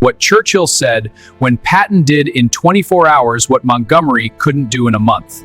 What Churchill said when Patton did in 24 hours what Montgomery couldn't do in a month.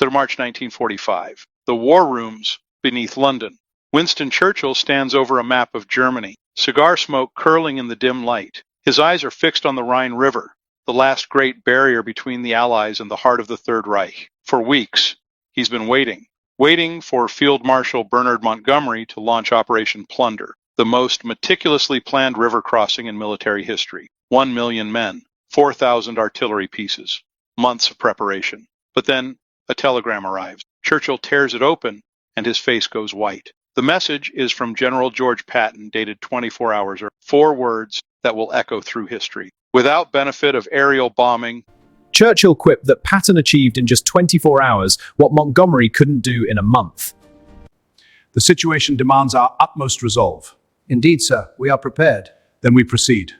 March 1945. The war rooms beneath London. Winston Churchill stands over a map of Germany, cigar smoke curling in the dim light. His eyes are fixed on the Rhine River, the last great barrier between the Allies and the heart of the Third Reich. For weeks, he's been waiting for Field Marshal Bernard Montgomery to launch Operation Plunder, the most meticulously planned river crossing in military history. 1 million men, 4,000 artillery pieces, months of preparation. But then a telegram arrives. Churchill tears it open, and his face goes white. The message is from General George Patton, dated 24 hours earlier. 4 words that will echo through history. Without benefit of aerial bombing, Churchill quipped that Patton achieved in just 24 hours what Montgomery couldn't do in a month. The situation demands our utmost resolve. Indeed, sir, we are prepared. Then we proceed.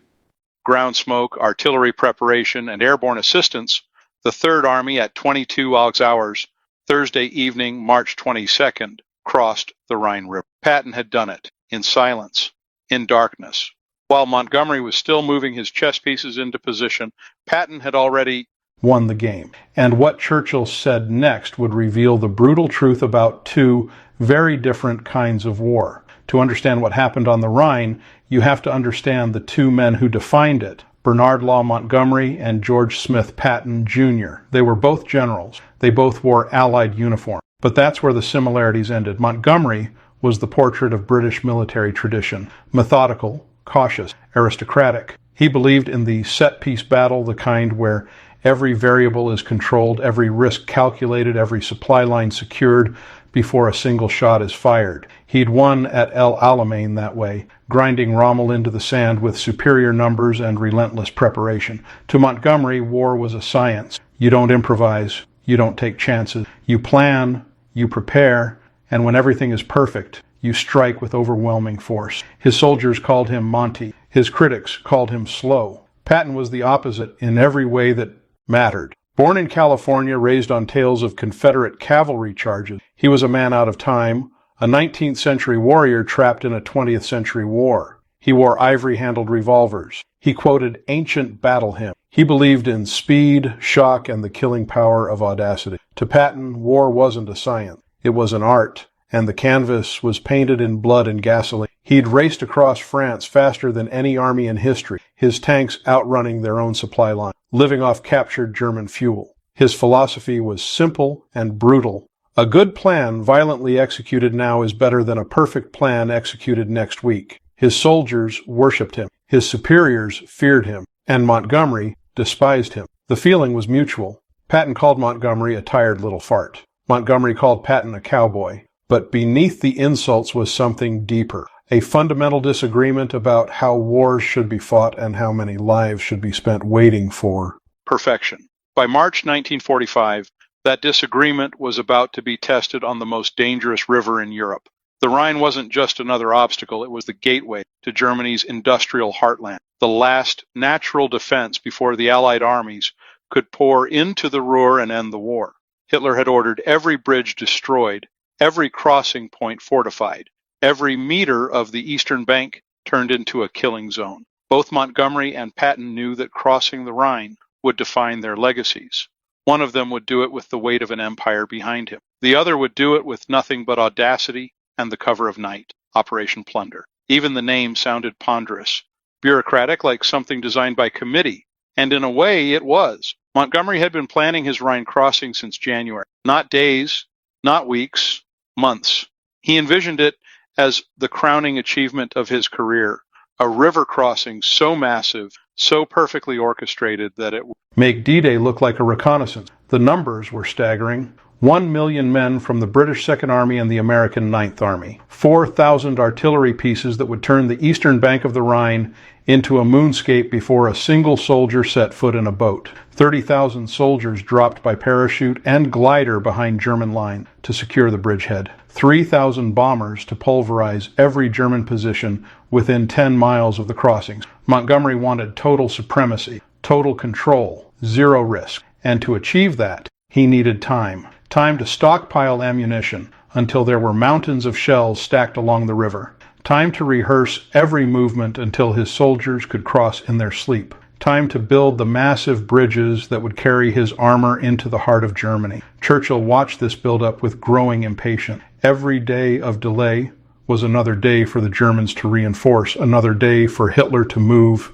Ground smoke, artillery preparation, and airborne assistance, the Third Army at 22 hours, Thursday evening, March 22nd, crossed the Rhine River. Patton had done it, in silence, in darkness. While Montgomery was still moving his chess pieces into position, Patton had already won the game. And what Churchill said next would reveal the brutal truth about 2 very different kinds of war. To understand what happened on the Rhine, you have to understand the 2 men who defined it, Bernard Law Montgomery and George Smith Patton, Jr. They were both generals. They both wore Allied uniforms. But that's where the similarities ended. Montgomery was the portrait of British military tradition, methodical, cautious, aristocratic. He believed in the set-piece battle, the kind where every variable is controlled, every risk calculated, every supply line secured before a single shot is fired. He'd won at El Alamein that way, grinding Rommel into the sand with superior numbers and relentless preparation. To Montgomery, war was a science. You don't improvise, you don't take chances. You plan, you prepare, and when everything is perfect, you strike with overwhelming force. His soldiers called him Monty. His critics called him slow. Patton was the opposite in every way that mattered. Born in California, raised on tales of Confederate cavalry charges, he was a man out of time, a 19th century warrior trapped in a 20th century war. He wore ivory-handled revolvers. He quoted ancient battle hymns. He believed in speed, shock, and the killing power of audacity. To Patton, war wasn't a science. It was an art, and the canvas was painted in blood and gasoline. He'd raced across France faster than any army in history, his tanks outrunning their own supply line, living off captured German fuel. His philosophy was simple and brutal. A good plan violently executed now is better than a perfect plan executed next week. His soldiers worshipped him. His superiors feared him, and Montgomery despised him. The feeling was mutual. Patton called Montgomery a tired little fart. Montgomery called Patton a cowboy. But beneath the insults was something deeper, a fundamental disagreement about how wars should be fought and how many lives should be spent waiting for perfection. By March 1945, that disagreement was about to be tested on the most dangerous river in Europe. The Rhine wasn't just another obstacle, it was the gateway to Germany's industrial heartland, the last natural defense before the Allied armies could pour into the Ruhr and end the war. Hitler had ordered every bridge destroyed, every crossing point fortified, every meter of the eastern bank turned into a killing zone. Both Montgomery and Patton knew that crossing the Rhine would define their legacies. One of them would do it with the weight of an empire behind him. The other would do it with nothing but audacity and the cover of night. Operation Plunder. Even the name sounded ponderous, bureaucratic, like something designed by committee, and in a way it was. Montgomery had been planning his Rhine crossing since January. Not days, not weeks, months. He envisioned it as the crowning achievement of his career, a river crossing so massive, so perfectly orchestrated that it would make D-Day look like a reconnaissance. The numbers were staggering. 1 million men from the British Second Army and the American Ninth Army. 4,000 artillery pieces that would turn the eastern bank of the Rhine into a moonscape before a single soldier set foot in a boat. 30,000 soldiers dropped by parachute and glider behind German line to secure the bridgehead. 3,000 bombers to pulverize every German position within 10 miles of the crossings. Montgomery wanted total supremacy, total control, zero risk. And to achieve that, he needed time. Time to stockpile ammunition until there were mountains of shells stacked along the river. Time to rehearse every movement until his soldiers could cross in their sleep. Time to build the massive bridges that would carry his armor into the heart of Germany. Churchill watched this buildup with growing impatience. Every day of delay was another day for the Germans to reinforce, another day for Hitler to move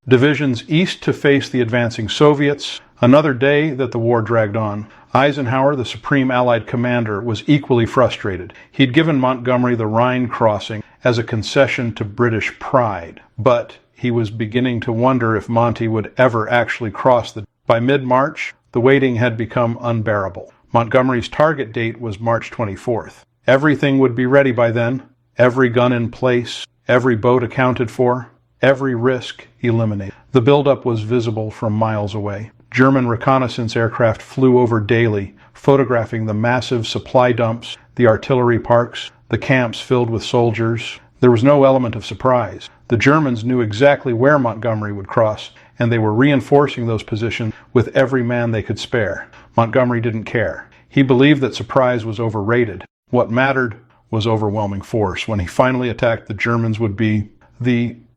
divisions east to face the advancing Soviets, another day that the war dragged on. Eisenhower, the supreme Allied commander, was equally frustrated. He'd given Montgomery the Rhine crossing as a concession to British pride, but he was beginning to wonder if Monty would ever actually cross the... By mid-March, the waiting had become unbearable. Montgomery's target date was March 24th. Everything would be ready by then, every gun in place, every boat accounted for, every risk eliminated. The buildup was visible from miles away. German reconnaissance aircraft flew over daily, photographing the massive supply dumps, the artillery parks, the camps filled with soldiers. There was no element of surprise. The Germans knew exactly where Montgomery would cross, and they were reinforcing those positions with every man they could spare. Montgomery didn't care. He believed that surprise was overrated. What mattered was overwhelming force. When he finally attacked, the Germans would be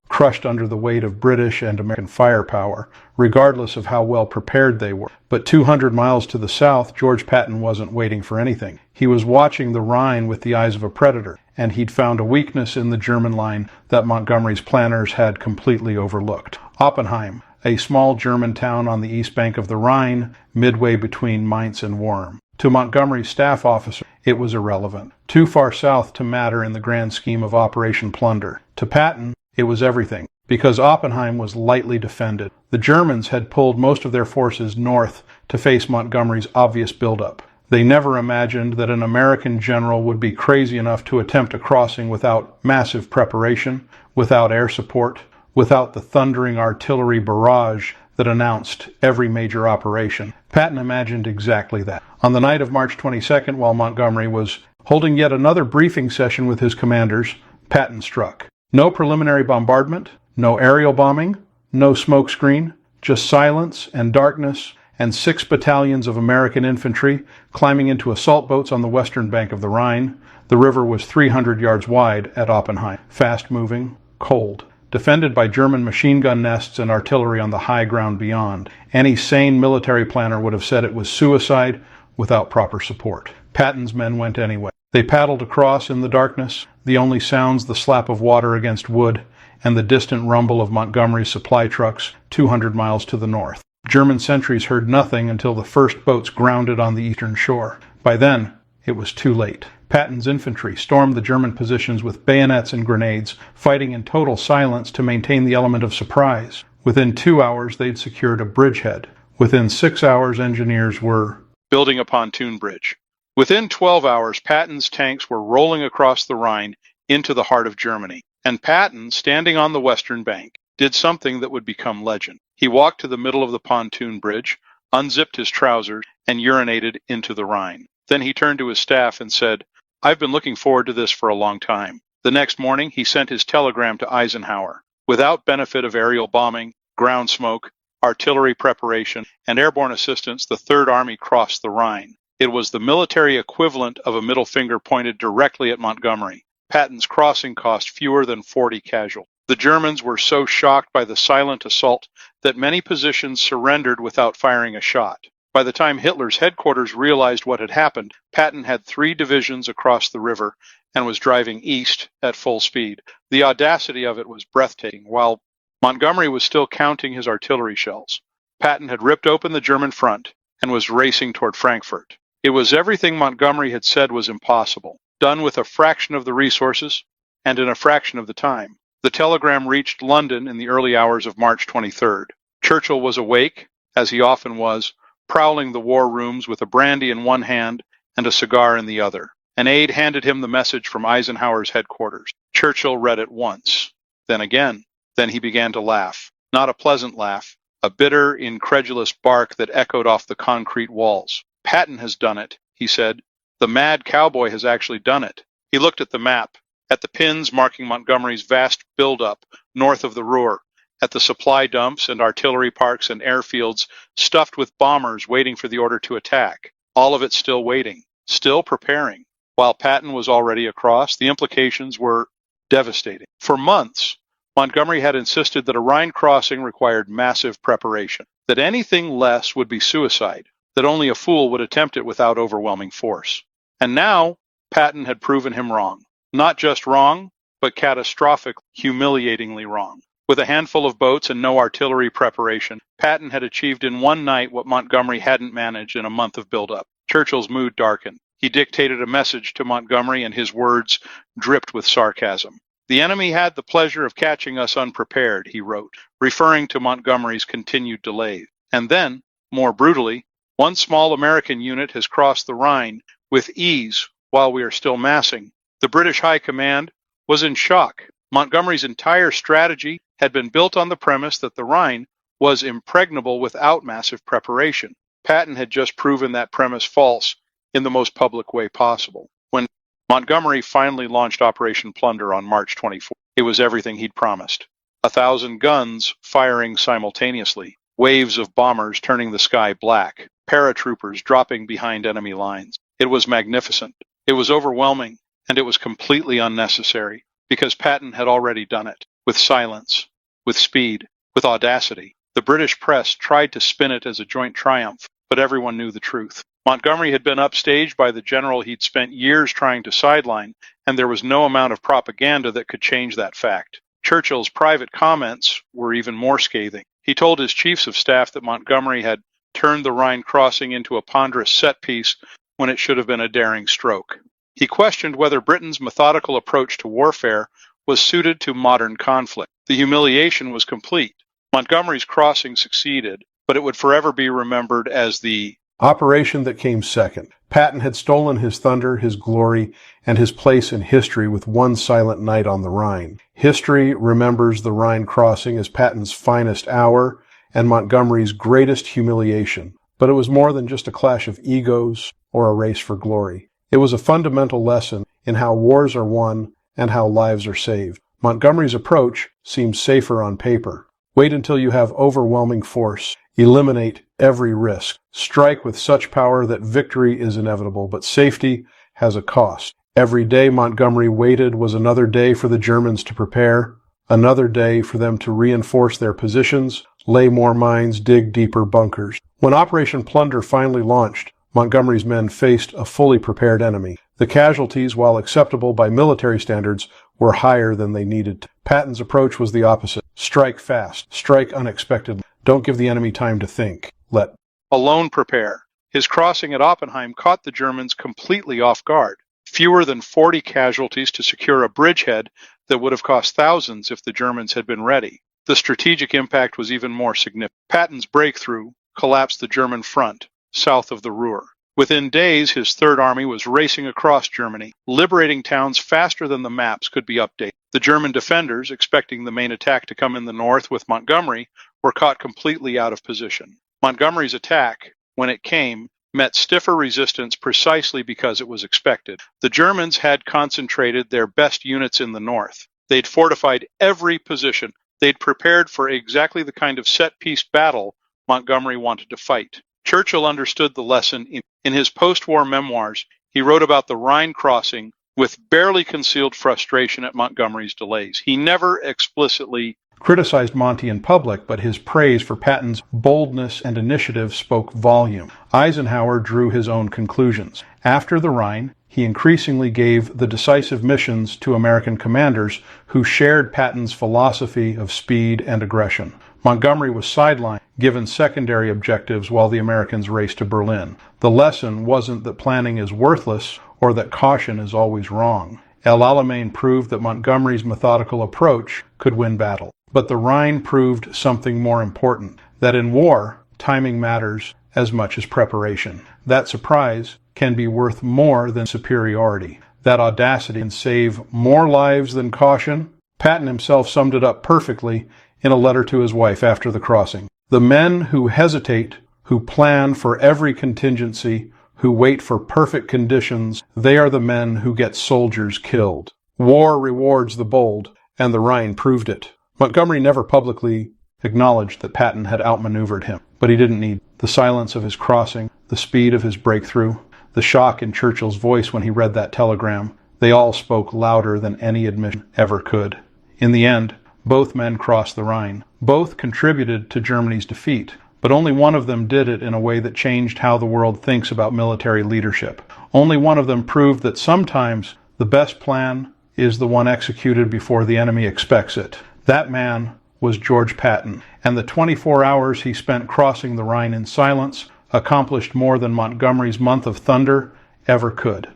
crushed under the weight of British and American firepower, regardless of how well prepared they were. But 200 miles to the south, George Patton wasn't waiting for anything. He was watching the Rhine with the eyes of a predator, and he'd found a weakness in the German line that Montgomery's planners had completely overlooked. Oppenheim, a small German town on the east bank of the Rhine, midway between Mainz and Worms. To Montgomery's staff officer, it was irrelevant, too far south to matter in the grand scheme of Operation Plunder. To Patton, it was everything, because Oppenheim was lightly defended. The Germans had pulled most of their forces north to face Montgomery's obvious buildup. They never imagined that an American general would be crazy enough to attempt a crossing without massive preparation, without air support, without the thundering artillery barrage that announced every major operation. Patton imagined exactly that. On the night of March 22nd, while Montgomery was holding yet another briefing session with his commanders, Patton struck. No preliminary bombardment, no aerial bombing, no smokescreen, just silence and darkness, and 6 battalions of American infantry climbing into assault boats on the western bank of the Rhine. The river was 300 yards wide at Oppenheim, fast-moving, cold, defended by German machine gun nests and artillery on the high ground beyond. Any sane military planner would have said it was suicide without proper support. Patton's men went anyway. They paddled across in the darkness, the only sounds the slap of water against wood and the distant rumble of Montgomery's supply trucks 200 miles to the north. German sentries heard nothing until the first boats grounded on the eastern shore. By then, it was too late. Patton's infantry stormed the German positions with bayonets and grenades, fighting in total silence to maintain the element of surprise. Within 2 hours, they'd secured a bridgehead. Within 6 hours, engineers were building a pontoon bridge. Within 12 hours, Patton's tanks were rolling across the Rhine into the heart of Germany. And Patton, standing on the western bank, did something that would become legend. He walked to the middle of the pontoon bridge, unzipped his trousers, and urinated into the Rhine. Then he turned to his staff and said, "I've been looking forward to this for a long time." The next morning, he sent his telegram to Eisenhower. Without benefit of aerial bombing, ground smoke, artillery preparation, and airborne assistance, the Third Army crossed the Rhine. It was the military equivalent of a middle finger pointed directly at Montgomery. Patton's crossing cost fewer than 40 casualties. The Germans were so shocked by the silent assault that many positions surrendered without firing a shot. By the time Hitler's headquarters realized what had happened, Patton had 3 divisions across the river and was driving east at full speed. The audacity of it was breathtaking. While Montgomery was still counting his artillery shells, Patton had ripped open the German front and was racing toward Frankfurt. It was everything Montgomery had said was impossible, done with a fraction of the resources and in a fraction of the time. The telegram reached London in the early hours of March 23rd. Churchill was awake, as he often was, prowling the war rooms with a brandy in one hand and a cigar in the other. An aide handed him the message from Eisenhower's headquarters. Churchill read it once, then again. Then he began to laugh. Not a pleasant laugh, a bitter, incredulous bark that echoed off the concrete walls. "Patton has done it," he said. "The mad cowboy has actually done it." He looked at the map, at the pins marking Montgomery's vast buildup north of the Ruhr, at the supply dumps and artillery parks and airfields stuffed with bombers waiting for the order to attack. All of it still waiting, still preparing. While Patton was already across, the implications were devastating. For months, Montgomery had insisted that a Rhine crossing required massive preparation, that anything less would be suicide, that only a fool would attempt it without overwhelming force. And now, Patton had proven him wrong. Not just wrong, but catastrophic, humiliatingly wrong. With a handful of boats and no artillery preparation, Patton had achieved in one night what Montgomery hadn't managed in a month of buildup. Churchill's mood darkened. He dictated a message to Montgomery, and his words dripped with sarcasm. "The enemy had the pleasure of catching us unprepared," he wrote, referring to Montgomery's continued delays. And then, more brutally, "One small American unit has crossed the Rhine with ease while we are still massing." The British High Command was in shock. Montgomery's entire strategy had been built on the premise that the Rhine was impregnable without massive preparation. Patton had just proven that premise false in the most public way possible. When Montgomery finally launched Operation Plunder on March 24th, it was everything he'd promised. 1,000 guns firing simultaneously, waves of bombers turning the sky black, paratroopers dropping behind enemy lines. It was magnificent. It was overwhelming, and it was completely unnecessary, because Patton had already done it, with silence, with speed, with audacity. The British press tried to spin it as a joint triumph, but everyone knew the truth. Montgomery had been upstaged by the general he'd spent years trying to sideline, and there was no amount of propaganda that could change that fact. Churchill's private comments were even more scathing. He told his chiefs of staff that Montgomery had turned the Rhine crossing into a ponderous set piece when it should have been a daring stroke. He questioned whether Britain's methodical approach to warfare was suited to modern conflict. The humiliation was complete. Montgomery's crossing succeeded, but it would forever be remembered as the operation that came second. Patton had stolen his thunder, his glory, and his place in history with one silent night on the Rhine. History remembers the Rhine crossing as Patton's finest hour and Montgomery's greatest humiliation. But it was more than just a clash of egos or a race for glory. It was a fundamental lesson in how wars are won and how lives are saved. Montgomery's approach seems safer on paper. Wait until you have overwhelming force. Eliminate every risk. Strike with such power that victory is inevitable, but safety has a cost. Every day Montgomery waited was another day for the Germans to prepare, another day for them to reinforce their positions, lay more mines, dig deeper bunkers. When Operation Plunder finally launched, Montgomery's men faced a fully prepared enemy. The casualties, while acceptable by military standards, were higher than they needed. Patton's approach was the opposite. Strike fast. Strike unexpectedly. Don't give the enemy time to think. Let alone prepare. His crossing at Oppenheim caught the Germans completely off guard. Fewer than 40 casualties to secure a bridgehead that would have cost thousands if the Germans had been ready. The strategic impact was even more significant. Patton's breakthrough collapsed the German front south of the Ruhr. Within days, his Third Army was racing across Germany, liberating towns faster than the maps could be updated. The German defenders, expecting the main attack to come in the north with Montgomery, were caught completely out of position. Montgomery's attack, when it came, met stiffer resistance precisely because it was expected. The Germans had concentrated their best units in the north. They'd fortified every position. They'd prepared for exactly the kind of set-piece battle Montgomery wanted to fight. Churchill understood the lesson. In his post-war memoirs, he wrote about the Rhine crossing with barely concealed frustration at Montgomery's delays. He never explicitly criticized Monty in public, but his praise for Patton's boldness and initiative spoke volume. Eisenhower drew his own conclusions. After the Rhine, he increasingly gave the decisive missions to American commanders who shared Patton's philosophy of speed and aggression. Montgomery was sidelined, given secondary objectives while the Americans raced to Berlin. The lesson wasn't that planning is worthless or that caution is always wrong. El Alamein proved that Montgomery's methodical approach could win battle. But the Rhine proved something more important, that in war, timing matters as much as preparation. That surprise can be worth more than superiority. That audacity can save more lives than caution. Patton himself summed it up perfectly in a letter to his wife after the crossing. The men who hesitate, who plan for every contingency, who wait for perfect conditions, they are the men who get soldiers killed. War rewards the bold, and the Rhine proved it. Montgomery never publicly acknowledged that Patton had outmaneuvered him, but he didn't need the silence of his crossing, the speed of his breakthrough, the shock in Churchill's voice when he read that telegram. They all spoke louder than any admission ever could. In the end, both men crossed the Rhine. Both contributed to Germany's defeat, but only one of them did it in a way that changed how the world thinks about military leadership. Only one of them proved that sometimes the best plan is the one executed before the enemy expects it. That man was George Patton, and the 24 hours he spent crossing the Rhine in silence accomplished more than Montgomery's month of thunder ever could.